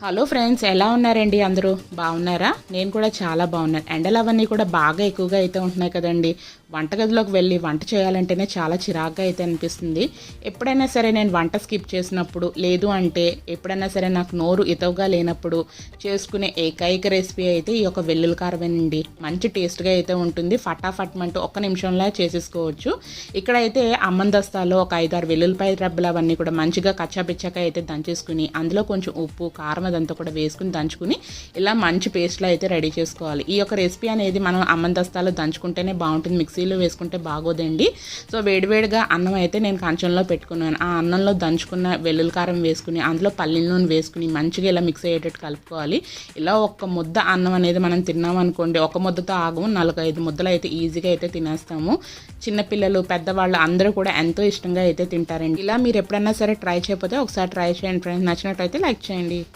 Hello friends, ఎలా ఉన్నారండి? అందరూ బాగున్నారా? నేను కూడా చాలా బాగున్నాను. ఎండలు అవన్నీ కూడా బాగా ఎక్కువగా అయితే ఉంటున్నాయి కదండి. వంటగదిలోకి వెళ్ళి వంట చేయాలంటేనే చాలా చిరాగ్గా అయితే అనిపిస్తుంది. ఎప్పుడైనా సరే నేను వంట స్కిప్ చేసినప్పుడు, లేదు అంటే ఎప్పుడైనా సరే నాకు నోరు ఇతవుగా లేనప్పుడు చేసుకునే ఏకైక రెసిపీ అయితే ఈ యొక్క వెల్లుల్లి కారమేనండి. మంచి టేస్ట్గా అయితే ఉంటుంది. ఫటాఫట్ అంటూ ఒక్క నిమిషంలో చేసేసుకోవచ్చు. ఇక్కడైతే అమ్మందస్తాలో ఒక 5-6 వెల్లుల్లిపాయ రెబ్బలు అవన్నీ కూడా మంచిగా కచ్చాపిచ్చాక అయితే దంచేసుకుని అందులో కొంచెం ఉప్పు, కారం అదంతా కూడా వేసుకుని దంచుకుని ఇలా మంచి పేస్ట్లో అయితే రెడీ చేసుకోవాలి. ఈ యొక్క రెసిపీ అనేది మనం అమ్మందస్తాలో దంచుకుంటేనే బాగుంటుంది, మిక్సీలో వేసుకుంటే బాగోదండి. సో వేడివేడిగా అన్నం అయితే నేను కంచంలో పెట్టుకున్నాను. ఆ అన్నంలో దంచుకున్న వెల్లుల్లి కారం వేసుకుని అందులో పల్లీల నూనె వేసుకుని మంచిగా ఇలా మిక్స్ అయ్యేటట్టు కలుపుకోవాలి. ఇలా ఒక్క ముద్ద అన్నం అనేది మనం తిన్నామనుకోండి, ఒక ముద్దతో ఆగము, 4-5 ముద్దలు అయితే ఈజీగా అయితే తినేస్తాము. చిన్నపిల్లలు, పెద్దవాళ్ళు అందరూ కూడా ఎంతో ఇష్టంగా అయితే తింటారండి. ఇలా మీరు ఎప్పుడైనా సరే ట్రై చేయకపోతే ఒకసారి ట్రై చేయండి ఫ్రెండ్స్. నచ్చినట్టయితే లైక్ చేయండి.